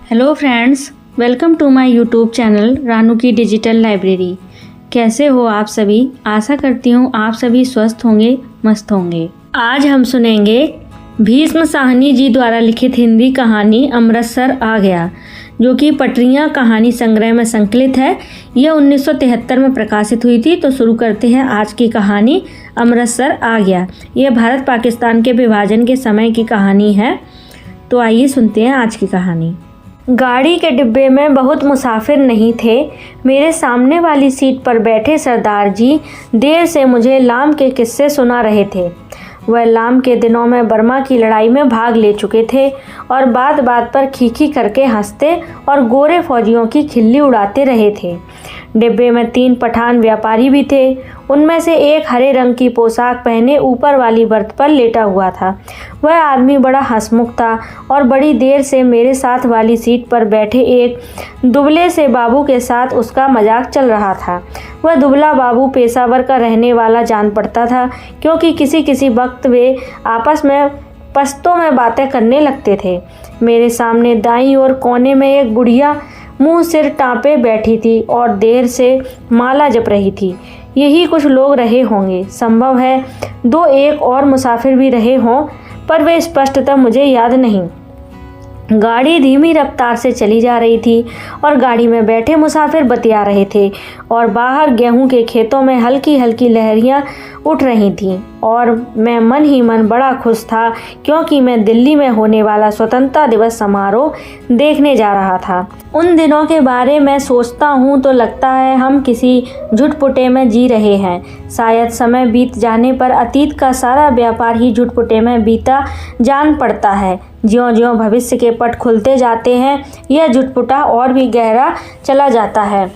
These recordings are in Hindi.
Hello friends, welcome to my YouTube channel Ranu की डिजिटल लाइब्रेरी। कैसे हो आप सभी? आशा करती हूँ आप सभी स्वस्थ होंगे, मस्त होंगे। आज हम सुनेंगे भीष्म साहनी जी द्वारा लिखित हिंदी कहानी अमृतसर आ गया, जो कि पटरियाँ कहानी संग्रह में संकलित है। यह 1973 में प्रकाशित हुई थी। तो शुरू करते हैं आज की कहानी अमृतसर आ गया। यह भारत पाकिस्तान के विभाजन के समय की कहानी है। तो आइए सुनते हैं आज की कहानी। गाड़ी के डिब्बे में बहुत मुसाफिर नहीं थे। मेरे सामने वाली सीट पर बैठे सरदार जी देर से मुझे लाम के किस्से सुना रहे थे। वह लाम के दिनों में बर्मा की लड़ाई में भाग ले चुके थे और बात बात पर खीखी करके हंसते और गोरे फौजियों की खिल्ली उड़ाते रहे थे। डिब्बे में 3 पठान व्यापारी भी थे। उनमें से एक हरे रंग की पोशाक पहने ऊपर वाली बर्थ पर लेटा हुआ था। वह आदमी बड़ा हंसमुख था और बड़ी देर से मेरे साथ वाली सीट पर बैठे एक दुबले से बाबू के साथ उसका मजाक चल रहा था। वह दुबला बाबू पेशावर का रहने वाला जान पड़ता था, क्योंकि किसी किसी वक्त वे आपस में पश्तो में बातें करने लगते थे। मेरे सामने दाईं ओर कोने में एक बुढ़िया मुंह सिर टाँपे बैठी थी और देर से माला जप रही थी। यही कुछ लोग रहे होंगे। संभव है 2-1 और मुसाफिर भी रहे हों, पर वे स्पष्टतः मुझे याद नहीं। गाड़ी धीमी रफ्तार से चली जा रही थी और गाड़ी में बैठे मुसाफिर बतिया रहे थे और बाहर गेहूं के खेतों में हल्की हल्की लहरियां उठ रही थीं। और मैं मन ही मन बड़ा खुश था, क्योंकि मैं दिल्ली में होने वाला स्वतंत्रता दिवस समारोह देखने जा रहा था। उन दिनों के बारे में सोचता हूँ तो लगता है हम किसी झुटपुटे में जी रहे हैं। शायद समय बीत जाने पर अतीत का सारा व्यापार ही झुटपुटे में बीता जान पड़ता है। ज्यों-ज्यों भविष्य के पट खुलते जाते हैं, यह झुटपुटा और भी गहरा चला जाता है।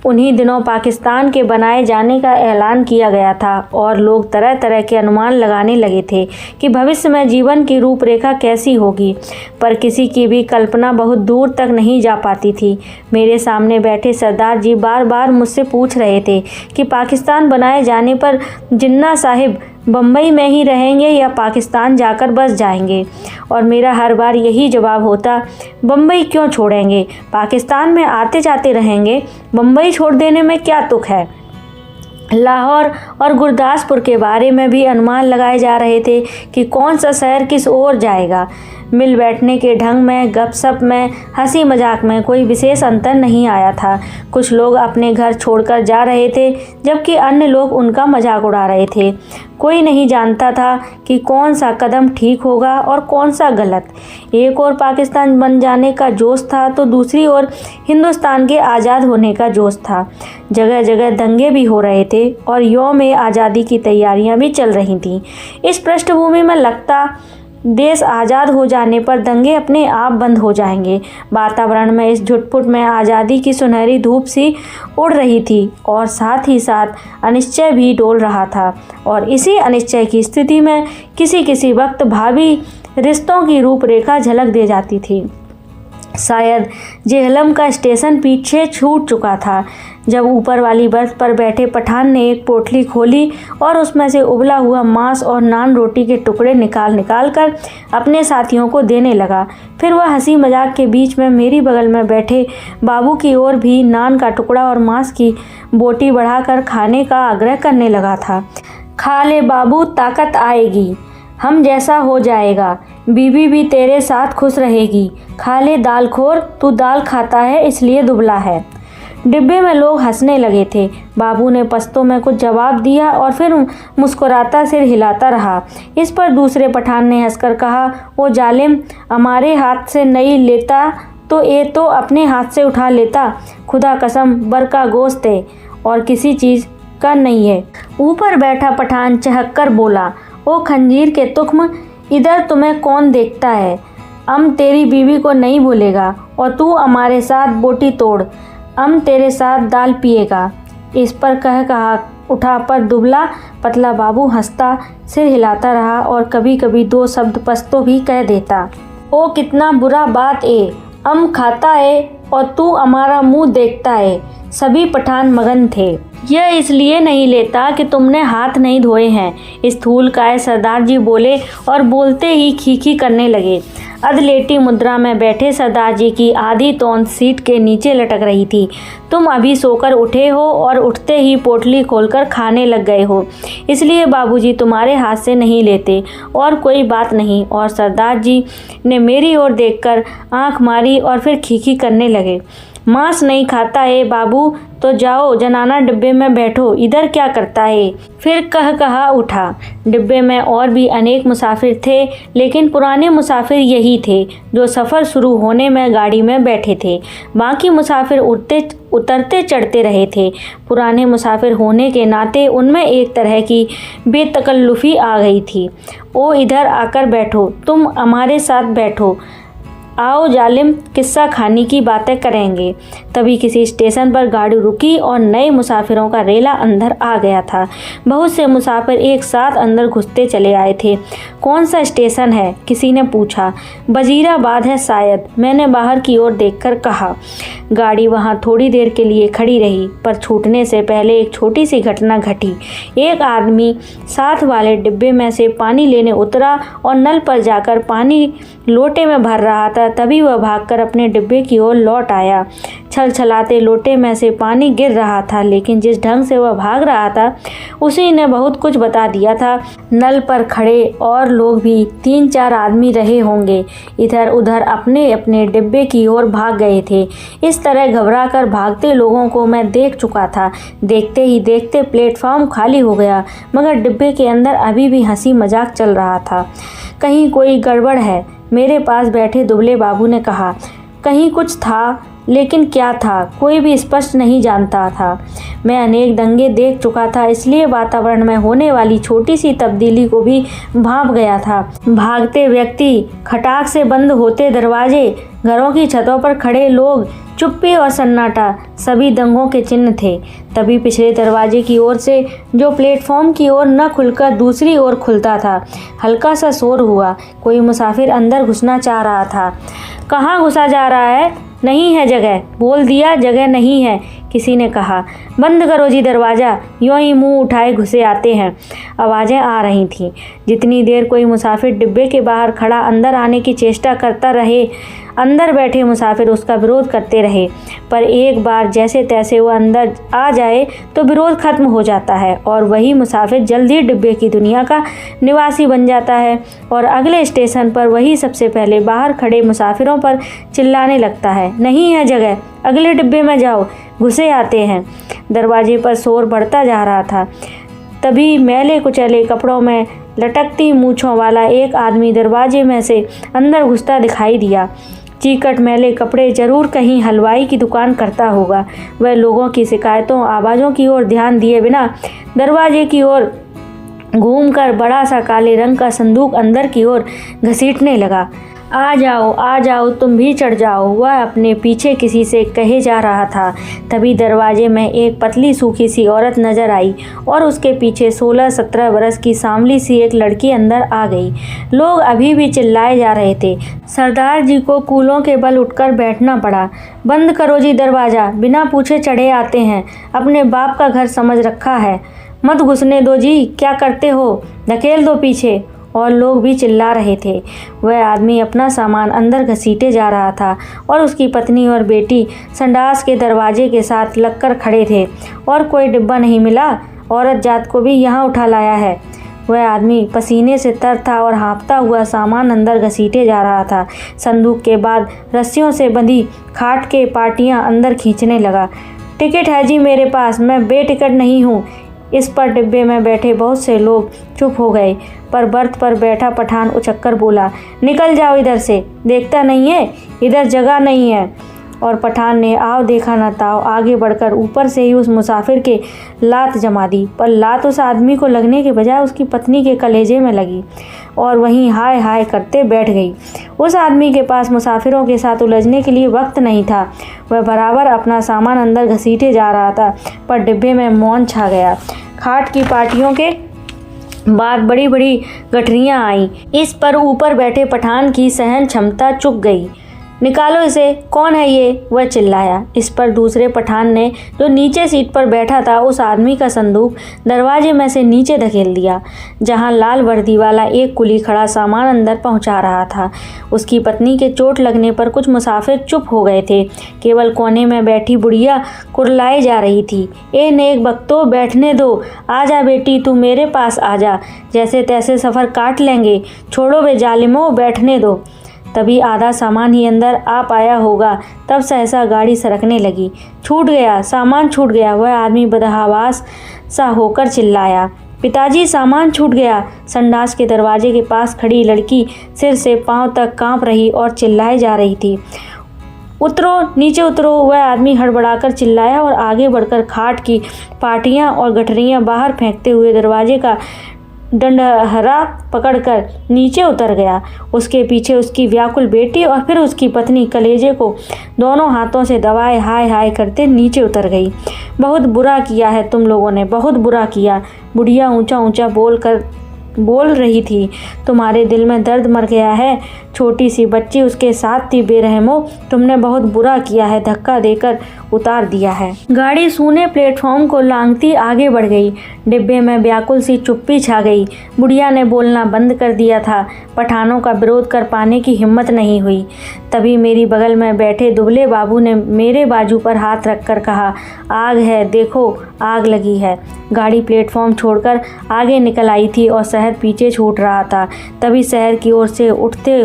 उन्हीं दिनों पाकिस्तान के बनाए जाने का ऐलान किया गया था और लोग तरह तरह के अनुमान लगाने लगे थे कि भविष्य में जीवन की रूपरेखा कैसी होगी, पर किसी की भी कल्पना बहुत दूर तक नहीं जा पाती थी। मेरे सामने बैठे सरदार जी बार बार मुझसे पूछ रहे थे कि पाकिस्तान बनाए जाने पर जिन्ना साहिब बम्बई में ही रहेंगे या पाकिस्तान जाकर बस जाएंगे, और मेरा हर बार यही जवाब होता, बम्बई क्यों छोड़ेंगे, पाकिस्तान में आते जाते रहेंगे, बम्बई छोड़ देने में क्या तुक है। लाहौर और गुरदासपुर के बारे में भी अनुमान लगाए जा रहे थे कि कौन सा शहर किस ओर जाएगा। मिल बैठने के ढंग में, गपशप में, हंसी मजाक में कोई विशेष अंतर नहीं आया था। कुछ लोग अपने घर छोड़कर जा रहे थे, जबकि अन्य लोग उनका मजाक उड़ा रहे थे। कोई नहीं जानता था कि कौन सा कदम ठीक होगा और कौन सा गलत। एक ओर पाकिस्तान बन जाने का जोश था तो दूसरी ओर हिंदुस्तान के आज़ाद होने का जोश था। जगह जगह दंगे भी हो रहे थे और यौम आज़ादी की तैयारियां भी चल रही थीं। इस पृष्ठभूमि में लगता देश आज़ाद हो जाने पर दंगे अपने आप बंद हो जाएंगे। वातावरण में इस झुटपुट में आज़ादी की सुनहरी धूप सी उड़ रही थी और साथ ही साथ अनिश्चय भी डोल रहा था। और इसी अनिश्चय की स्थिति में किसी किसी वक्त भावी रिश्तों की रूपरेखा झलक दे जाती थी। शायद जेहलम का स्टेशन पीछे छूट चुका था, जब ऊपर वाली बर्थ पर बैठे पठान ने एक पोटली खोली और उसमें से उबला हुआ मांस और नान रोटी के टुकड़े निकाल कर अपने साथियों को देने लगा। फिर वह हंसी मजाक के बीच में मेरी बगल में बैठे बाबू की ओर भी नान का टुकड़ा और मांस की बोटी बढ़ाकर खाने का आग्रह करने लगा था। खा ले बाबू, ताकत आएगी, हम जैसा हो जाएगा, बीबी भी तेरे साथ खुश रहेगी। खा ले दालखोर, तू दाल खाता है इसलिए दुबला है। डिब्बे में लोग हंसने लगे थे। बाबू ने पश्तो में कुछ जवाब दिया और फिर मुस्कुराता सिर हिलाता रहा। इस पर दूसरे पठान ने हंसकर कहा, ओ जालिम, हमारे हाथ से नहीं लेता तो ये तो अपने हाथ से उठा लेता। खुदा कसम बर का गोश्त है और किसी चीज़ का नहीं है। ऊपर बैठा पठान चहककर बोला, ओ खंजीर के तुख्म, इधर तुम्हें कौन देखता है। हम तेरी बीवी को नहीं भूलेगा और तू हमारे साथ बोटी तोड़, हम तेरे साथ दाल पिएगा। इस पर कहा उठा पर दुबला पतला बाबू हंसता सिर हिलाता रहा और कभी कभी 2 शब्द पश्तो भी कह देता। ओ कितना बुरा बात है, हम खाता है और तू हमारा मुंह देखता है। सभी पठान मगन थे। यह इसलिए नहीं लेता कि तुमने हाथ नहीं धोए हैं। स्थूलकाय सरदार जी बोले और बोलते ही खीखी करने लगे। अधलेटी मुद्रा में बैठे सरदार जी की आधी तोंद सीट के नीचे लटक रही थी। तुम अभी सोकर उठे हो और उठते ही पोटली खोलकर खाने लग गए हो, इसलिए बाबूजी तुम्हारे हाथ से नहीं लेते, और कोई बात नहीं। और सरदार जी ने मेरी ओर देखकर आंख मारी और फिर खीखी करने लगे। मांस नहीं खाता है बाबू तो जाओ जनाना डिब्बे में बैठो, इधर क्या करता है। फिर कहा उठा। डिब्बे में और भी अनेक मुसाफिर थे, लेकिन पुराने मुसाफिर यही थे जो सफ़र शुरू होने में गाड़ी में बैठे थे। बाकी मुसाफिर उतरते चढ़ते रहे थे। पुराने मुसाफिर होने के नाते उनमें एक तरह की बेतकल्लुफ़ी आ गई थी। ओ इधर आकर बैठो, तुम हमारे साथ बैठो, आओ जालिम किस्सा खानी की बातें करेंगे। तभी किसी स्टेशन पर गाड़ी रुकी और नए मुसाफिरों का रेला अंदर आ गया था। बहुत से मुसाफिर एक साथ अंदर घुसते चले आए थे। कौन सा स्टेशन है? किसी ने पूछा। वजीराबाद है शायद, मैंने बाहर की ओर देखकर कहा। गाड़ी वहां थोड़ी देर के लिए खड़ी रही, पर छूटने से पहले एक छोटी सी घटना घटी। एक आदमी साथ वाले डिब्बे में से पानी लेने उतरा और नल पर जाकर पानी लोटे में भर रहा था। तभी वह भागकर अपने डिब्बे की ओर लौट आया। छलछलाते लोटे में से पानी गिर रहा था, लेकिन जिस ढंग से वह भाग रहा था उसी ने बहुत कुछ बता दिया था। नल पर खड़े और लोग भी 3-4 आदमी रहे होंगे, इधर उधर अपने अपने डिब्बे की ओर भाग गए थे। इस तरह घबराकर भागते लोगों को मैं देख चुका था। देखते ही देखते प्लेटफॉर्म खाली हो गया, मगर डिब्बे के अंदर अभी भी हंसी मजाक चल रहा था। कहीं कोई गड़बड़ है, मेरे पास बैठे दुबले बाबू ने कहा। कहीं कुछ था, लेकिन क्या था कोई भी स्पष्ट नहीं जानता था। मैं अनेक दंगे देख चुका था, इसलिए वातावरण में होने वाली छोटी सी तब्दीली को भी भांप गया था। भागते व्यक्ति, खटाक से बंद होते दरवाजे, घरों की छतों पर खड़े लोग, चुप्पी और सन्नाटा सभी दंगों के चिन्ह थे। तभी पिछले दरवाजे की ओर से, जो प्लेटफॉर्म की ओर न खुलकर दूसरी ओर खुलता था, हल्का सा शोर हुआ। कोई मुसाफिर अंदर घुसना चाह रहा था। कहाँ घुसा जा रहा है? नहीं है जगह। बोल दिया जगह नहीं है, किसी ने कहा। बंद करो जी दरवाज़ा, यूँ ही मुंह उठाए घुसे आते हैं। आवाज़ें आ रही थीं। जितनी देर कोई मुसाफिर डिब्बे के बाहर खड़ा अंदर आने की चेष्टा करता रहे, अंदर बैठे मुसाफिर उसका विरोध करते रहे। पर एक बार जैसे तैसे वो अंदर आ जाए तो विरोध खत्म हो जाता है और वही मुसाफिर जल्द ही डिब्बे की दुनिया का निवासी बन जाता है और अगले स्टेशन पर वही सबसे पहले बाहर खड़े मुसाफिरों पर चिल्लाने लगता है, नहीं है जगह, अगले डिब्बे में जाओ, घुसे आते हैं। दरवाजे पर शोर बढ़ता जा रहा था। तभी मैले कुचले कपड़ों में लटकती मूँछों वाला एक आदमी दरवाजे में से अंदर घुसता दिखाई दिया। चीकट मैले कपड़े, जरूर कहीं हलवाई की दुकान करता होगा। वह लोगों की शिकायतों आवाज़ों की ओर ध्यान दिए बिना दरवाजे की ओर घूमकर बड़ा सा काले रंग का संदूक अंदर की ओर घसीटने लगा। आ जाओ, तुम भी चढ़ जाओ, वह अपने पीछे किसी से कहे जा रहा था। तभी दरवाजे में एक पतली सूखी सी औरत नजर आई और उसके पीछे 16-17 बरस की सांवली सी एक लड़की अंदर आ गई। लोग अभी भी चिल्लाए जा रहे थे। सरदार जी को कूलों के बल उठकर बैठना पड़ा। बंद करो जी दरवाज़ा, बिना पूछे चढ़े आते हैं, अपने बाप का घर समझ रखा है, मत घुसने दो जी, क्या करते हो, धकेल दो पीछे। और लोग भी चिल्ला रहे थे। वह आदमी अपना सामान अंदर घसीटे जा रहा था और उसकी पत्नी और बेटी संडास के दरवाजे के साथ लगकर खड़े थे। और कोई डिब्बा नहीं मिला, औरत जात को भी यहाँ उठा लाया है। वह आदमी पसीने से तर था और हाँफता हुआ सामान अंदर घसीटे जा रहा था। संदूक के बाद रस्सियों से बंधी खाट के पाटियाँ अंदर खींचने लगा। टिकट है जी मेरे पास, मैं बेटिकट नहीं हूँ। इस पर डिब्बे में बैठे बहुत से लोग चुप हो गए, पर बर्थ पर बैठा पठान उछक्कर बोला, निकल जाओ इधर से, देखता नहीं है इधर जगह नहीं है। और पठान ने आओ देखा न ताओ आगे बढ़कर ऊपर से ही उस मुसाफिर के लात जमा दी, पर लात उस आदमी को लगने के बजाय उसकी पत्नी के कलेजे में लगी और वहीं हाय हाय करते बैठ गई। उस आदमी के पास मुसाफिरों के साथ उलझने के लिए वक्त नहीं था। वह बराबर अपना सामान अंदर घसीटे जा रहा था, पर डिब्बे में मौन छा गया। खाट की पाटियों के बाद बड़ी बड़ी गठरियाँ आईं। इस पर ऊपर बैठे पठान की सहन क्षमता चुक गई। निकालो इसे, कौन है ये? वह चिल्लाया। इस पर दूसरे पठान ने, जो नीचे सीट पर बैठा था, उस आदमी का संदूक दरवाजे में से नीचे धकेल दिया, जहां लाल वर्दी वाला एक कुली खड़ा सामान अंदर पहुंचा रहा था। उसकी पत्नी के चोट लगने पर कुछ मुसाफिर चुप हो गए थे। केवल कोने में बैठी बुढ़िया कुरलाए जा रही थी। ए नेक बख्तो, बैठने दो, आजा बेटी, तू मेरे पास आजा, जैसे तैसे सफ़र काट लेंगे, छोड़ो बे जालिमो, बैठने दो। तभी आधा सामान ही अंदर आ पाया होगा, तब सहसा गाड़ी सरकने लगी। छूट गया, सामान छूट गया, वह आदमी बदहवास सा होकर चिल्लाया। पिताजी, सामान छूट गया। संडास के दरवाजे के पास खड़ी लड़की सिर से पांव तक कांप रही और चिल्लाए जा रही थी। उतरो, नीचे उतरो, वह आदमी हड़बड़ाकर चिल्लाया और आगे बढ़कर खाट की पाटियां और गठरियां बाहर फेंकते हुए दरवाजे का डंडहरा पकड़कर नीचे उतर गया। उसके पीछे उसकी व्याकुल बेटी और फिर उसकी पत्नी कलेजे को दोनों हाथों से दबाए हाय हाय करते नीचे उतर गई। बहुत बुरा किया है तुम लोगों ने, बहुत बुरा किया, बुढ़िया ऊंचा ऊंचा बोल रही थी। तुम्हारे दिल में दर्द मर गया है, छोटी सी बच्ची उसके साथ थी, बेरहमो, तुमने बहुत बुरा किया है, धक्का देकर उतार दिया है। गाड़ी सूने प्लेटफॉर्म को लांघती आगे बढ़ गई। डिब्बे में व्याकुल सी चुप्पी छा गई। बुढ़िया ने बोलना बंद कर दिया था। पठानों का विरोध कर पाने की हिम्मत नहीं हुई। तभी मेरी बगल में बैठे दुबले बाबू ने मेरे बाजू पर हाथ रखकर कहा, आग है, देखो आग लगी है। गाड़ी प्लेटफॉर्म छोड़कर आगे निकल आई थी और शहर पीछे छूट रहा था। तभी शहर की ओर से उठते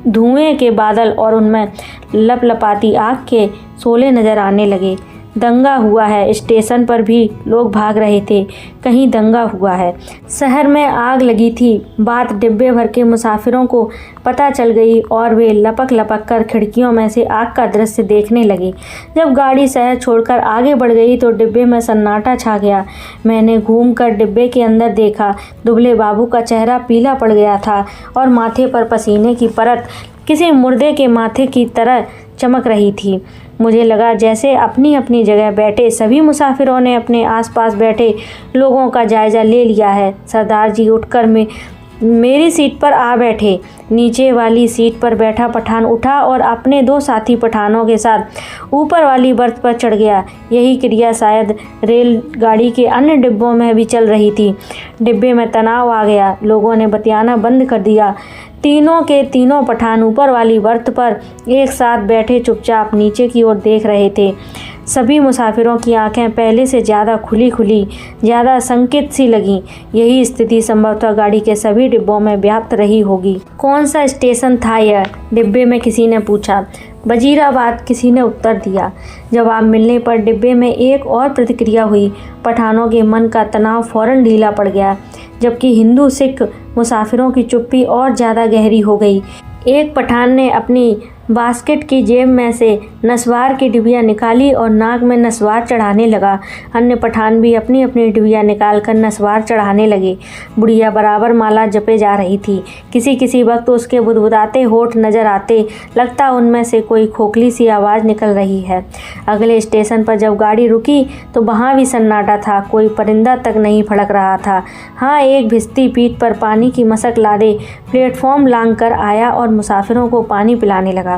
धुएं के बादल और उनमें लपलपाती आग के शोले नजर आने लगे। दंगा हुआ है, स्टेशन पर भी लोग भाग रहे थे, कहीं दंगा हुआ है। शहर में आग लगी थी, बात डिब्बे भर के मुसाफिरों को पता चल गई और वे लपक लपक कर खिड़कियों में से आग का दृश्य देखने लगे। जब गाड़ी शहर छोड़कर आगे बढ़ गई तो डिब्बे में सन्नाटा छा गया। मैंने घूमकर डिब्बे के अंदर देखा। दुबले बाबू का चेहरा पीला पड़ गया था और माथे पर पसीने की परत किसी मुर्दे के माथे की तरह चमक रही थी। मुझे लगा जैसे अपनी अपनी जगह बैठे सभी मुसाफिरों ने अपने आसपास बैठे लोगों का जायजा ले लिया है। सरदार जी उठकर मेरी सीट पर आ बैठे। नीचे वाली सीट पर बैठा पठान उठा और अपने दो साथी पठानों के साथ ऊपर वाली बर्थ पर चढ़ गया। यही क्रिया शायद रेलगाड़ी के अन्य डिब्बों में भी चल रही थी। डिब्बे में तनाव आ गया। लोगों ने बतियाना बंद कर दिया। तीनों के तीनों पठान ऊपर वाली बर्थ पर एक साथ बैठे चुपचाप नीचे की ओर देख रहे थे। सभी मुसाफिरों की आंखें पहले से ज़्यादा खुली ज़्यादा संकित सी लगीं। यही स्थिति संभवतः गाड़ी के सभी डिब्बों में व्याप्त रही होगी। कौन सा स्टेशन था यह? डिब्बे में किसी ने पूछा। वजीराबाद, किसी ने उत्तर दिया। जवाब मिलने पर डिब्बे में एक और प्रतिक्रिया हुई। पठानों के मन का तनाव फौरन ढीला पड़ गया, जबकि हिंदू सिख मुसाफिरों की चुप्पी और ज़्यादा गहरी हो गई। एक पठान ने अपनी बास्केट की जेब में से नस्वार की डिबिया निकाली और नाक में नस्वार चढ़ाने लगा। अन्य पठान भी अपनी अपनी डिबिया निकालकर नस्वार चढ़ाने लगे। बुढ़िया बराबर माला जपे जा रही थी। किसी किसी वक्त उसके बुदबुदाते होठ नजर आते, लगता उनमें से कोई खोखली सी आवाज़ निकल रही है। अगले स्टेशन पर जब गाड़ी रुकी तो वहाँ भी सन्नाटा था। कोई परिंदा तक नहीं फड़क रहा था। हाँ, एक भिस्ती पीठ पर पानी की मशक लादे प्लेटफॉर्म लांघ कर आया और मुसाफिरों को पानी पिलाने लगा।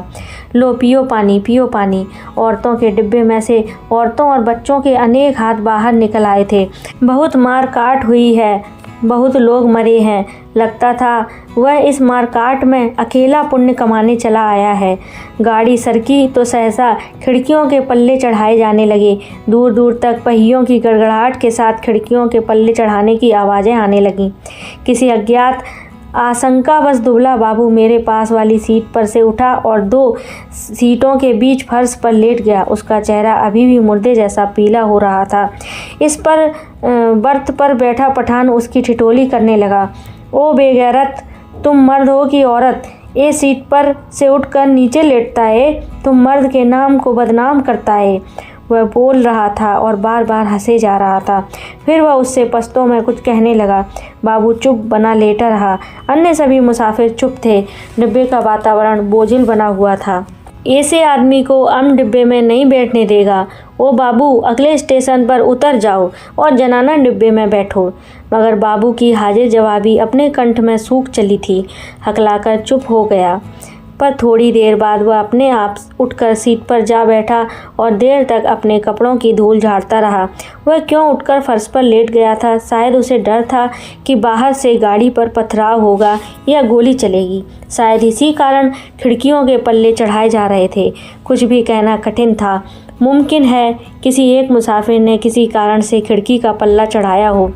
लो पियो पानी, पियो पानी। औरतों के डिब्बे में से औरतों और बच्चों के अनेक हाथ बाहर निकल आए थे। बहुत मार काट हुई है, बहुत लोग मरे हैं। लगता था वह इस मारकाट में अकेला पुण्य कमाने चला आया है। गाड़ी सरकी तो सहसा खिड़कियों के पल्ले चढ़ाए जाने लगे। दूर दूर तक पहियों की गड़गड़ाहट के साथ खिड़कियों के पल्ले चढ़ाने की आवाज़ें आने लगीं। किसी अज्ञात आशंकावश दुबला बाबू मेरे पास वाली सीट पर से उठा और दो सीटों के बीच फर्श पर लेट गया। उसका चेहरा अभी भी मुर्दे जैसा पीला हो रहा था। इस पर बर्थ पर बैठा पठान उसकी ठिठोली करने लगा। ओ बेगैरत, तुम मर्द हो कि औरत? ये सीट पर से उठकर नीचे लेटता है, तुम मर्द के नाम को बदनाम करता है। वह बोल रहा था और बार बार हंसे जा रहा था। फिर वह उससे पश्तो में कुछ कहने लगा। बाबू चुप बना लेटा रहा। अन्य सभी मुसाफिर चुप थे। डिब्बे का वातावरण बोझिल बना हुआ था। ऐसे आदमी को हम डिब्बे में नहीं बैठने देगा। ओ बाबू, अगले स्टेशन पर उतर जाओ और जनाना डिब्बे में बैठो। मगर बाबू की हाजिर जवाबी अपने कंठ में सूख चली थी। हकलाकर चुप हो गया। पर थोड़ी देर बाद वह अपने आप उठकर सीट पर जा बैठा और देर तक अपने कपड़ों की धूल झाड़ता रहा। वह क्यों उठकर फर्श पर लेट गया था? शायद उसे डर था कि बाहर से गाड़ी पर पथराव होगा या गोली चलेगी। शायद इसी कारण खिड़कियों के पल्ले चढ़ाए जा रहे थे। कुछ भी कहना कठिन था। मुमकिन है किसी एक मुसाफिर ने किसी कारण से खिड़की का पल्ला चढ़ाया हो।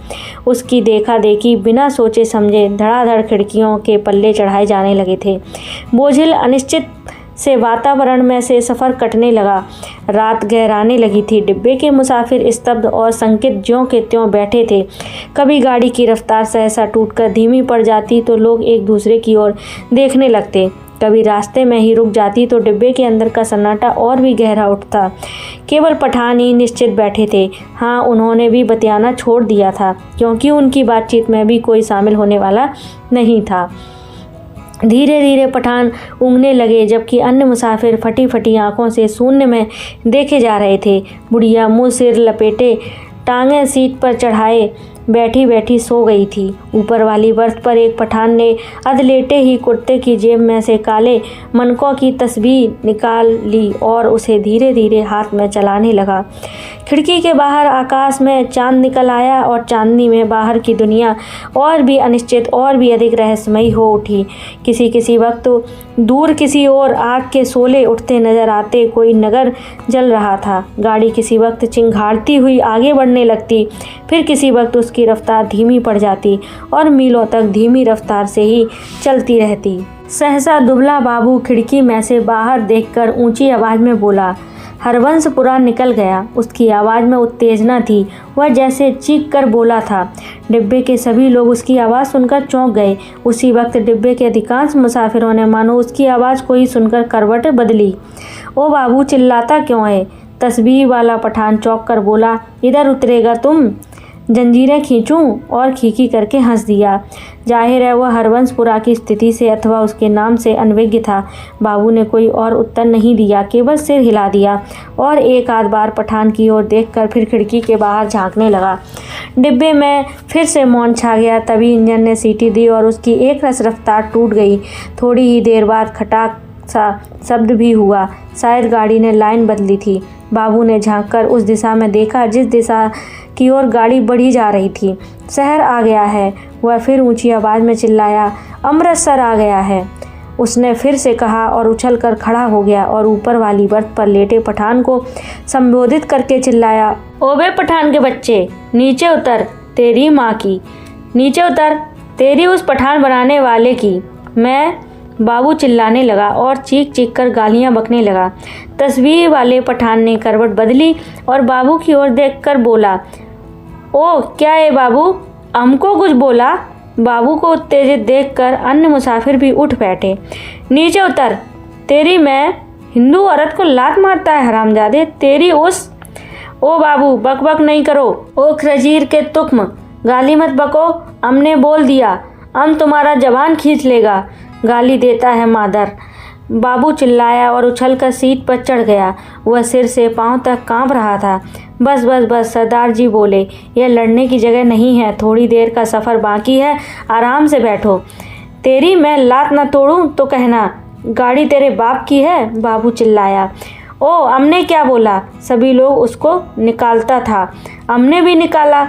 उसकी देखा देखी बिना सोचे समझे धड़ाधड़ खिड़कियों के पल्ले चढ़ाए जाने लगे थे। बोझिल अनिश्चित से वातावरण में से सफ़र कटने लगा। रात गहराने लगी थी। डिब्बे के मुसाफिर स्तब्ध और संकित ज्यों के त्यों बैठे थे। कभी गाड़ी की रफ्तार सहसा टूटकर धीमी पड़ जाती तो लोग एक दूसरे की ओर देखने लगते। कभी रास्ते में ही रुक जाती तो डिब्बे के अंदर का सन्नाटा और भी गहरा उठता। केवल पठान ही निश्चित बैठे थे। हाँ, उन्होंने भी बतियाना छोड़ दिया था, क्योंकि उनकी बातचीत में भी कोई शामिल होने वाला नहीं था। धीरे धीरे पठान ऊँघने लगे, जबकि अन्य मुसाफिर फटी फटी आंखों से शून्य में देखे जा रहे थे। बुढ़िया मुँह सिर लपेटे टांगें सीट पर चढ़ाए बैठी बैठी सो गई थी। ऊपर वाली बर्थ पर एक पठान ने अधलेटे ही कुर्ते की जेब में से काले मनकों की तस्बीह निकाल ली और उसे धीरे धीरे हाथ में चलाने लगा। खिड़की के बाहर आकाश में चांद निकल आया और चांदनी में बाहर की दुनिया और भी अनिश्चित और भी अधिक रहस्यमयी हो उठी। किसी किसी वक्त दूर किसी और आग के शोले उठते नजर आते। कोई नगर जल रहा था। गाड़ी किसी वक्त चिंगाड़ती हुई आगे बढ़ने लगती, फिर किसी वक्त उसकी रफ्तार धीमी पड़ जाती और मीलों तक धीमी रफ्तार से ही चलती रहती। सहसा दुबला बाबू खिड़की में से बाहर देखकर ऊंची आवाज में बोला। हरवंशपुरा निकल गया। उसकी आवाज़ में उत्तेजना थी। वह जैसे चीख कर बोला था। डिब्बे के सभी लोग उसकी आवाज़ सुनकर चौंक गए। उसी वक्त डिब्बे के अधिकांश मुसाफिरों ने मानो उसकी आवाज़ को ही सुनकर करवट बदली। ओ बाबू, चिल्लाता क्यों है? तस्बीह वाला पठान चौंक कर बोला। इधर उतरेगा तुम? जंजीरें खींचूं? और खीखी करके हंस दिया। जाहिर है वह हरवंशपुरा की स्थिति से अथवा उसके नाम से अनभिज्ञ था। बाबू ने कोई और उत्तर नहीं दिया, केवल सिर हिला दिया और एक आध बार पठान की ओर देखकर फिर खिड़की के बाहर झांकने लगा। डिब्बे में फिर से मौन छा गया। तभी इंजन ने सीटी दी और उसकी एक रस रफ्तार टूट गई। थोड़ी ही देर बाद खटाक सा शब्द भी हुआ। शायद गाड़ी ने लाइन बदली थी। बाबू ने झांककर उस दिशा में देखा जिस दिशा की ओर गाड़ी बढ़ी जा रही थी। शहर आ गया है। वह फिर ऊंची आवाज़ में चिल्लाया। अमृतसर आ गया है, उसने फिर से कहा और उछलकर खड़ा हो गया और ऊपर वाली बर्थ पर लेटे पठान को संबोधित करके चिल्लाया। ओबे पठान के बच्चे, नीचे उतर। तेरी माँ की नीचे उतर, तेरी उस पठान बनाने वाले की। मैं बाबू चिल्लाने लगा और चीख चीख कर गालियां बकने लगा। तस्बीह वाले पठान ने करवट बदली और बाबू की ओर देखकर बोला। ओ क्या है बाबू, हमको कुछ बोला? बाबू को उत्तेजित देखकर अन्य मुसाफिर भी उठ बैठे। नीचे उतर, तेरी मैं हिंदू औरत को लात मारता है हरामजादे, तेरी उस। ओ बाबू, बक बक नहीं करो। ओ खजीर के तुख्म, गाली मत बको, हमने बोल दिया, हम तुम्हारा जवान खींच लेगा। गाली देता है मादर। बाबू चिल्लाया और उछलकर सीट पर चढ़ गया। वह सिर से पांव तक कांप रहा था। बस बस बस, सरदार जी बोले, यह लड़ने की जगह नहीं है। थोड़ी देर का सफ़र बाकी है, आराम से बैठो। तेरी मैं लात न तोड़ूं तो कहना, गाड़ी तेरे बाप की है। बाबू चिल्लाया। ओ, हमने क्या बोला? सभी लोग उसको निकालता था। हमने भी निकाला।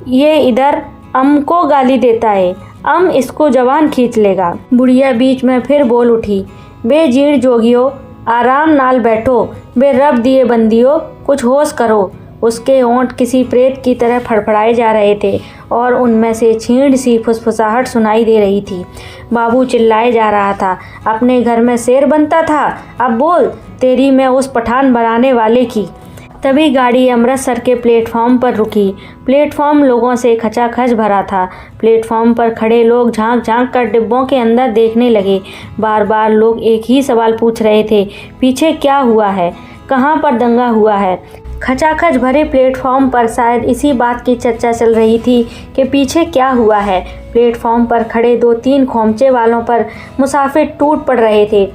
ये इधर हमको गाली देता है, हम इसको जवान खींच लेगा। बुढ़िया बीच में फिर बोल उठी। बे जीण जोगियो, आराम नाल बैठो। बे रब दिए बंदियो, कुछ होश करो। उसके होंठ किसी प्रेत की तरह फड़फड़ाए जा रहे थे और उनमें से छीण सी फुसफुसाहट सुनाई दे रही थी। बाबू चिल्लाए जा रहा था। अपने घर में शेर बनता था, अब बोल, तेरी मैं उस पठान बनाने वाले की। तभी गाड़ी अमृतसर के प्लेटफॉर्म पर रुकी। प्लेटफॉर्म लोगों से खचाखच भरा था। प्लेटफॉर्म पर खड़े लोग झांक झांक कर डिब्बों के अंदर देखने लगे। बार बार लोग एक ही सवाल पूछ रहे थे, पीछे क्या हुआ है, कहाँ पर दंगा हुआ है। खचाखच भरे प्लेटफॉर्म पर शायद इसी बात की चर्चा चल रही थी कि पीछे क्या हुआ है। प्लेटफॉर्म पर खड़े 2-3 खोमचे वालों पर मुसाफिर टूट पड़ रहे थे।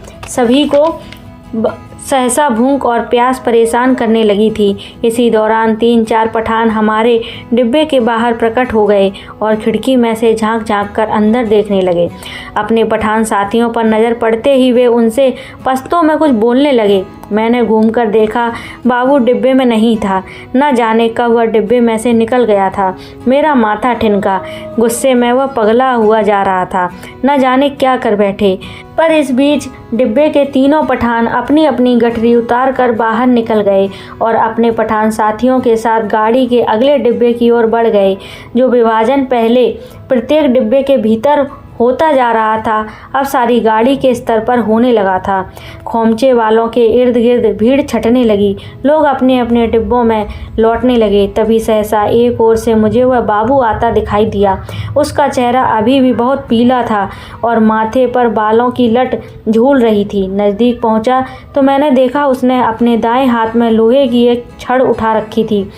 सहसा भूख और प्यास परेशान करने लगी थी। इसी दौरान 3-4 पठान हमारे डिब्बे के बाहर प्रकट हो गए और खिड़की में से झांक झांक कर अंदर देखने लगे। अपने पठान साथियों पर नज़र पड़ते ही वे उनसे पश्तो में कुछ बोलने लगे। मैंने घूमकर देखा, बाबू डिब्बे में नहीं था। न जाने कब वह डिब्बे में से निकल गया था। मेरा माथा ठिनका। गुस्से में वह पगला हुआ जा रहा था। न जाने क्या कर बैठे। पर इस बीच डिब्बे के तीनों पठान अपनी अपनी गठरी उतार कर बाहर निकल गए और अपने पठान साथियों के साथ गाड़ी के अगले डिब्बे की ओर बढ़ गए। जो विभाजन पहले प्रत्येक डिब्बे के भीतर होता जा रहा था, अब सारी गाड़ी के स्तर पर होने लगा था। खोमचे वालों के इर्द गिर्द भीड़ छटने लगी। लोग अपने अपने डिब्बों में लौटने लगे। तभी सहसा एक ओर से मुझे वह बाबू आता दिखाई दिया। उसका चेहरा अभी भी बहुत पीला था और माथे पर बालों की लट झूल रही थी। नज़दीक पहुंचा तो मैंने देखा उसने अपने दाएं हाथ में लोहे की एक छड़ उठा रखी थी।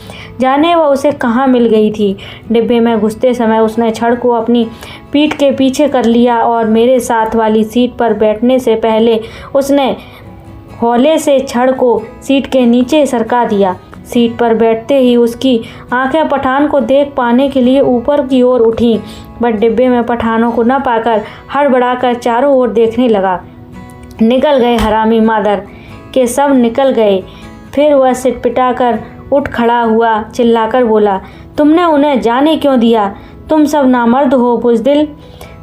जाने वह उसे कहाँ मिल गई थी। डिब्बे में घुसते समय उसने छड़ को अपनी पीठ के पीछे कर लिया और मेरे साथ वाली सीट पर बैठने से पहले उसने हौले से छड़ को सीट के नीचे सरका दिया। सीट पर बैठते ही उसकी आंखें पठान को देख पाने के लिए ऊपर की ओर उठीं, बट डिब्बे में पठानों को न पाकर हड़बड़ाकर चारों ओर देखने लगा। निकल गए हरामी मादर के, सब निकल गए। फिर वह सिटपिटाकर उठ खड़ा हुआ, चिल्लाकर बोला, तुमने उन्हें जाने क्यों दिया? तुम सब नामर्द हो बुज़दिल।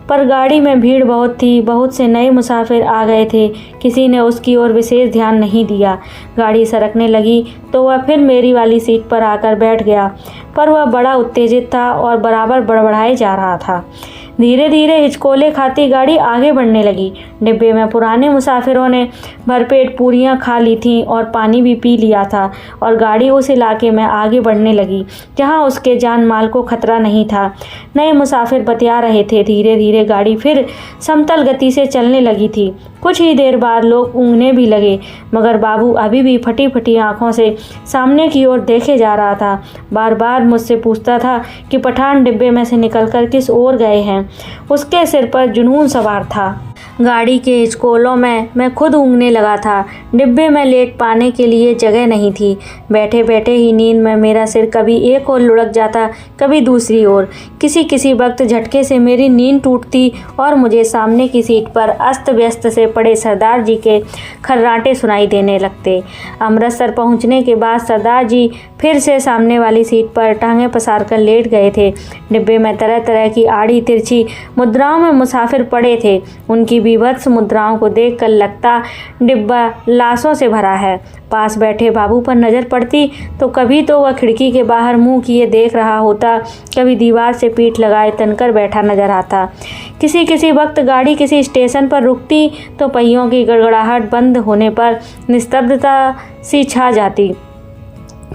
पर गाड़ी में भीड़ बहुत थी। बहुत से नए मुसाफिर आ गए थे। किसी ने उसकी ओर विशेष ध्यान नहीं दिया। गाड़ी सरकने लगी तो वह फिर मेरी वाली सीट पर आकर बैठ गया। पर वह बड़ा उत्तेजित था और बराबर बड़बड़ाए जा रहा था। धीरे धीरे हिचकोले खाती गाड़ी आगे बढ़ने लगी। डिब्बे में पुराने मुसाफिरों ने भरपेट पूरियां खा ली थीं और पानी भी पी लिया था और गाड़ी उस इलाके में आगे बढ़ने लगी जहां उसके जान माल को खतरा नहीं था। नए मुसाफिर बतिया रहे थे। धीरे धीरे गाड़ी फिर समतल गति से चलने लगी थी। कुछ ही देर बाद लोग ऊँघने भी लगे, मगर बाबू अभी भी फटी फटी आंखों से सामने की ओर देखे जा रहा था। बार बार मुझसे पूछता था कि पठान डिब्बे में से निकलकर किस ओर गए हैं। उसके सिर पर जुनून सवार था। गाड़ी के हिचकोलों में मैं खुद ऊँघने लगा था। डिब्बे में लेट पाने के लिए जगह नहीं थी। बैठे बैठे ही नींद में मेरा सिर कभी एक ओर लुढ़क जाता, कभी दूसरी ओर। किसी किसी वक्त झटके से मेरी नींद टूटती और मुझे सामने की सीट पर अस्त व्यस्त से पड़े सरदार जी के खर्राटे सुनाई देने लगते। अमृतसर पहुंचने के बाद सरदार जी फिर से सामने वाली सीट पर टांगें पसार कर लेट गए थे। डिब्बे में तरह तरह की आड़ी तिरछी मुद्राओं में मुसाफिर पड़े थे। उनकी बीभत्स मुद्राओं को देखकर लगता डिब्बा लाशों से भरा है। पास बैठे बाबू पर नज़र पड़ती तो कभी तो वह खिड़की के बाहर मुंह किए देख रहा होता, कभी दीवार से पीठ लगाए तनकर बैठा नजर आता। किसी किसी वक्त गाड़ी किसी स्टेशन पर रुकती तो पहियों की गड़गड़ाहट बंद होने पर निस्तब्धता सी छा जाती।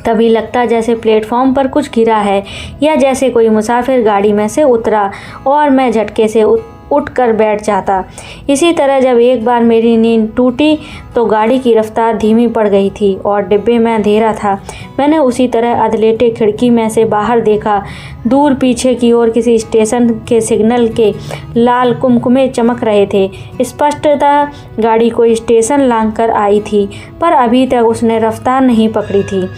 तभी लगता जैसे प्लेटफॉर्म पर कुछ गिरा है या जैसे कोई मुसाफिर गाड़ी में से उतरा और मैं झटके से उठकर बैठ जाता। इसी तरह जब एक बार मेरी नींद टूटी तो गाड़ी की रफ्तार धीमी पड़ गई थी और डिब्बे में अंधेरा था। मैंने उसी तरह अधलेटे खिड़की में से बाहर देखा। दूर पीछे की ओर किसी स्टेशन के सिग्नल के लाल कुमकुमे चमक रहे थे। स्पष्टतः गाड़ी कोई स्टेशन लांघ कर आई थी, पर अभी तक उसने रफ्तार नहीं पकड़ी थी।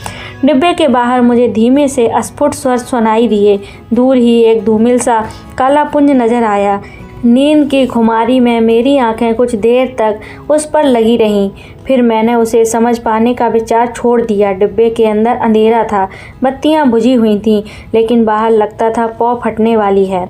डिब्बे के बाहर मुझे धीमे से अस्फुट स्वर सुनाई दिए। दूर ही एक धूमिल सा काला पुंज नजर आया। नींद की खुमारी में मेरी आंखें कुछ देर तक उस पर लगी रहीं। फिर मैंने उसे समझ पाने का विचार छोड़ दिया। डिब्बे के अंदर अंधेरा था, बत्तियां बुझी हुई थीं, लेकिन बाहर लगता था पौ फटने वाली है।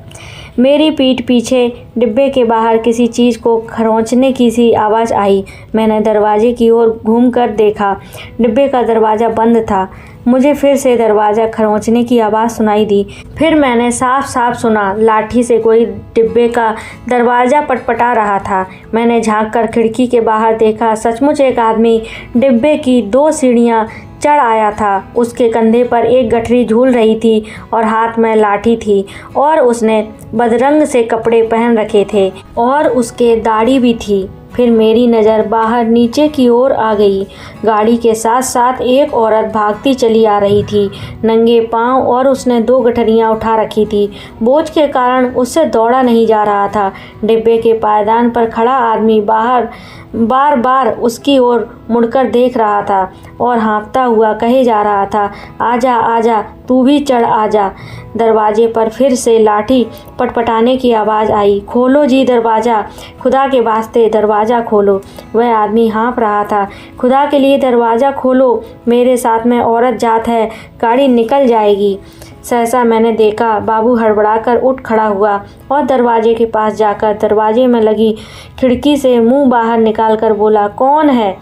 मेरी पीठ पीछे डिब्बे के बाहर किसी चीज़ को खरोंचने की सी आवाज़ आई। मैंने दरवाजे की ओर घूमकर देखा। डिब्बे का दरवाज़ा बंद था। मुझे फिर से दरवाज़ा खरोंचने की आवाज़ सुनाई दी। फिर मैंने साफ साफ सुना लाठी से कोई डिब्बे का दरवाज़ा पटपटा रहा था। मैंने झांक कर खिड़की के बाहर देखा। सचमुच एक आदमी डिब्बे की 2 सीढ़ियाँ चढ़ आया था। उसके कंधे पर एक गठरी झूल रही थी और हाथ में लाठी थी और उसने बदरंग से कपड़े पहन रखे थे और उसके दाढ़ी भी थी। फिर मेरी नज़र बाहर नीचे की ओर आ गई। गाड़ी के साथ साथ एक औरत भागती चली आ रही थी, नंगे पांव, और उसने 2 गठरियाँ उठा रखी थी। बोझ के कारण उससे दौड़ा नहीं जा रहा था। डिब्बे के पायदान पर खड़ा आदमी बाहर बार बार उसकी ओर मुड़कर देख रहा था और हाँफता हुआ कहे जा रहा था, आजा आजा, तू भी चढ़ आजा। दरवाजे पर फिर से लाठी पटपटाने की आवाज़ आई। खोलो जी दरवाज़ा, खुदा के वास्ते दरवाज़ा खोलो। वह आदमी हाँफ रहा था। खुदा के लिए दरवाज़ा खोलो, मेरे साथ में औरत जात है, गाड़ी निकल जाएगी। सहसा मैंने देखा, बाबू हड़बड़ाकर उठ खड़ा हुआ और दरवाजे के पास जाकर दरवाजे में लगी खिड़की से मुंह बाहर निकालकर बोला, कौन है?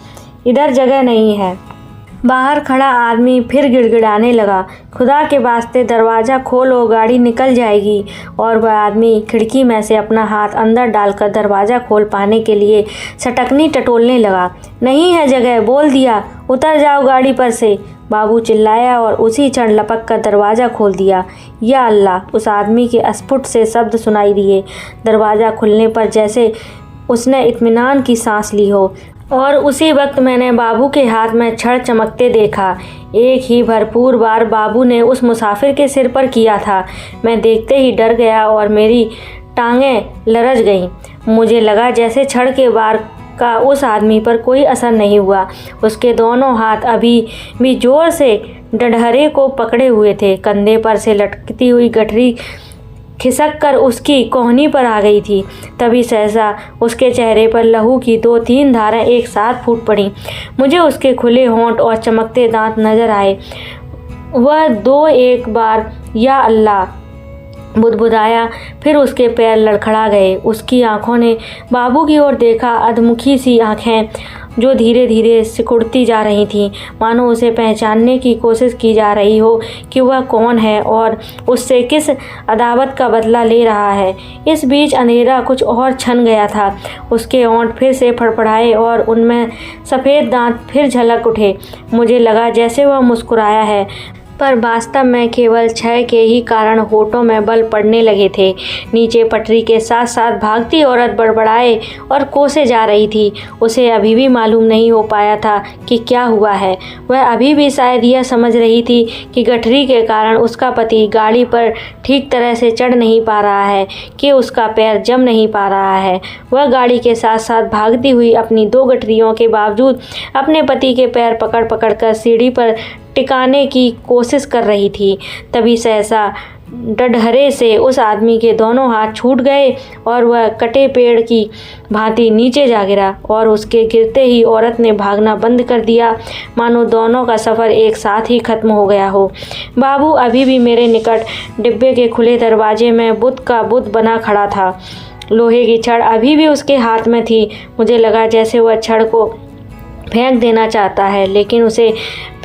इधर जगह नहीं है। बाहर खड़ा आदमी फिर गिड़गिड़ाने लगा, खुदा के वास्ते दरवाज़ा खोलो, गाड़ी निकल जाएगी। और वह आदमी खिड़की में से अपना हाथ अंदर डालकर दरवाज़ा खोल पाने के लिए सटकनी टटोलने लगा। नहीं है जगह, बोल दिया, उतर जाओ गाड़ी पर से। बाबू चिल्लाया और उसी क्षण लपक कर दरवाज़ा खोल दिया। या अल्लाह, उस आदमी के अस्फुट से शब्द सुनाई दिए। दरवाज़ा खुलने पर जैसे उसने इत्मीनान की सांस ली हो। और उसी वक्त मैंने बाबू के हाथ में छड़ चमकते देखा। एक ही भरपूर बार बाबू ने उस मुसाफिर के सिर पर किया था। मैं देखते ही डर गया और मेरी टांगें लरज गईं। मुझे लगा जैसे छड़ के वार का उस आदमी पर कोई असर नहीं हुआ। उसके दोनों हाथ अभी भी जोर से डंडहरे को पकड़े हुए थे। कंधे पर से लटकती हुई गठरी खिसक कर उसकी कोहनी पर आ गई थी। तभी सहसा उसके चेहरे पर लहू की 2-3 धाराएं एक साथ फूट पड़ी। मुझे उसके खुले होंठ और चमकते दांत नजर आए। वह 2-1 बार या अल्लाह बुदबुदाया, फिर उसके पैर लड़खड़ा गए। उसकी आंखों ने बाबू की ओर देखा, अधमुखी सी आंखें जो धीरे धीरे सिकुड़ती जा रही थीं, मानो उसे पहचानने की कोशिश की जा रही हो कि वह कौन है और उससे किस अदावत का बदला ले रहा है। इस बीच अंधेरा कुछ और छन गया था। उसके होंठ फिर से फड़फड़ाए और उनमें सफ़ेद दांत फिर झलक उठे। मुझे लगा जैसे वह मुस्कुराया है, पर वास्तव में केवल क्षय के ही कारण होठों में बल पड़ने लगे थे। नीचे पटरी के साथ साथ भागती औरत बड़बड़ाए और कोसे जा रही थी। उसे अभी भी मालूम नहीं हो पाया था कि क्या हुआ है। वह अभी भी शायद यह समझ रही थी कि गठरी के कारण उसका पति गाड़ी पर ठीक तरह से चढ़ नहीं पा रहा है, कि उसका पैर जम नहीं पा रहा है। वह गाड़ी के साथ साथ भागती हुई अपनी 2 गठरियों के बावजूद अपने पति के पैर पकड़ पकड़ कर सीढ़ी पर टिकाने की कोशिश कर रही थी। तभी सहसा डडहरे से उस आदमी के दोनों हाथ छूट गए और वह कटे पेड़ की भांति नीचे जा गिरा और उसके गिरते ही औरत ने भागना बंद कर दिया, मानो दोनों का सफ़र एक साथ ही खत्म हो गया हो। बाबू अभी भी मेरे निकट डिब्बे के खुले दरवाजे में बुत का बुत बना खड़ा था। लोहे की छड़ अभी भी उसके हाथ में थी। मुझे लगा जैसे वह छड़ को फेंक देना चाहता है, लेकिन उसे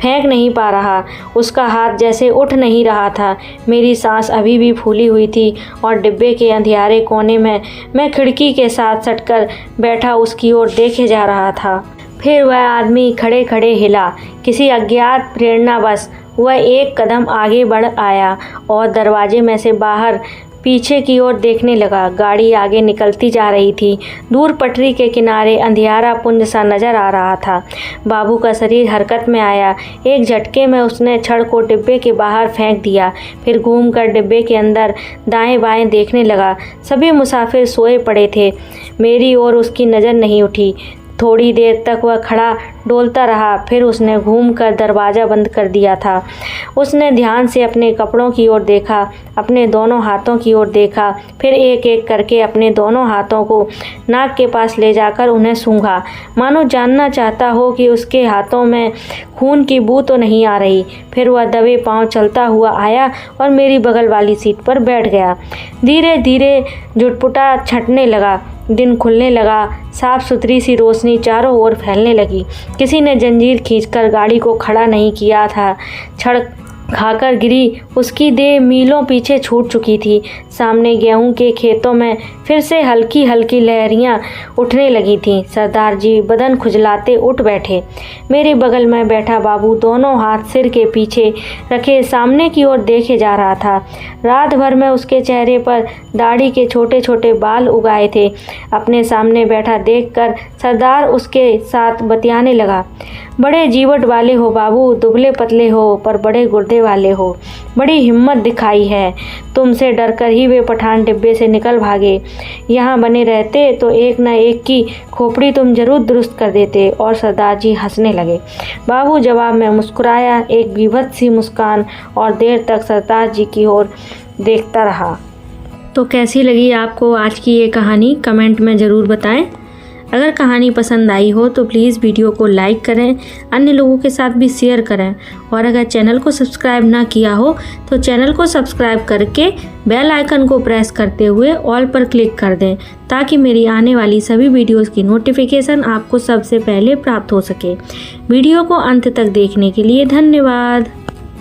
फेंक नहीं पा रहा। उसका हाथ जैसे उठ नहीं रहा था। मेरी सांस अभी भी फूली हुई थी और डिब्बे के अंधियारे कोने में मैं खिड़की के साथ सटकर बैठा उसकी ओर देखे जा रहा था। फिर वह आदमी खड़े खड़े हिला। किसी अज्ञात प्रेरणावश वह एक कदम आगे बढ़ आया और दरवाजे में से बाहर पीछे की ओर देखने लगा। गाड़ी आगे निकलती जा रही थी। दूर पटरी के किनारे अंधियारा पुंज सा नजर आ रहा था। बाबू का शरीर हरकत में आया। एक झटके में उसने छड़ को डिब्बे के बाहर फेंक दिया, फिर घूमकर डिब्बे के अंदर दाएं बाएं देखने लगा। सभी मुसाफिर सोए पड़े थे। मेरी ओर उसकी नज़र नहीं उठी। थोड़ी देर तक वह खड़ा डोलता रहा, फिर उसने घूमकर दरवाज़ा बंद कर दिया था। उसने ध्यान से अपने कपड़ों की ओर देखा, अपने दोनों हाथों की ओर देखा, फिर एक एक करके अपने दोनों हाथों को नाक के पास ले जाकर उन्हें सूंघा, मानो जानना चाहता हो कि उसके हाथों में खून की बू तो नहीं आ रही। फिर वह दबे पांव चलता हुआ आया और मेरी बगल वाली सीट पर बैठ गया। धीरे धीरे झुटपुटा छंटने लगा। दिन खुलने लगा। साफ सुथरी सी रोशनी चारों ओर फैलने लगी। किसी ने जंजीर खींचकर गाड़ी को खड़ा नहीं किया था। छड़ खाकर गिरी उसकी देह मीलों पीछे छूट चुकी थी। सामने गेहूं के खेतों में फिर से हल्की हल्की लहरियां उठने लगी थीं। सरदार जी बदन खुजलाते उठ बैठे। मेरे बगल में बैठा बाबू दोनों हाथ सिर के पीछे रखे सामने की ओर देखे जा रहा था। रात भर में उसके चेहरे पर दाढ़ी के छोटे छोटे बाल उगाए थे। अपने सामने बैठा देखकर सरदार उसके साथ बतियाने लगा। बड़े जीवट वाले हो बाबू, दुबले पतले हो पर बड़े गुर्दे वाले हो। बड़ी हिम्मत दिखाई है। तुमसे डरकर ही तभी वे पठान डिब्बे से निकल भागे। यहाँ बने रहते तो एक न एक की खोपड़ी तुम जरूर दुरुस्त कर देते। और सरदार जी हंसने लगे। बाबू जवाब में मुस्कुराया, एक विभत्स सी मुस्कान, और देर तक सरदार जी की ओर देखता रहा। तो कैसी लगी आपको आज की ये कहानी, कमेंट में ज़रूर बताएं। अगर कहानी पसंद आई हो तो प्लीज़ वीडियो को लाइक करें, अन्य लोगों के साथ भी शेयर करें। और अगर चैनल को सब्सक्राइब ना किया हो तो चैनल को सब्सक्राइब करके बेल आइकन को प्रेस करते हुए ऑल पर क्लिक कर दें, ताकि मेरी आने वाली सभी वीडियोस की नोटिफिकेशन आपको सबसे पहले प्राप्त हो सके। वीडियो को अंत तक देखने के लिए धन्यवाद।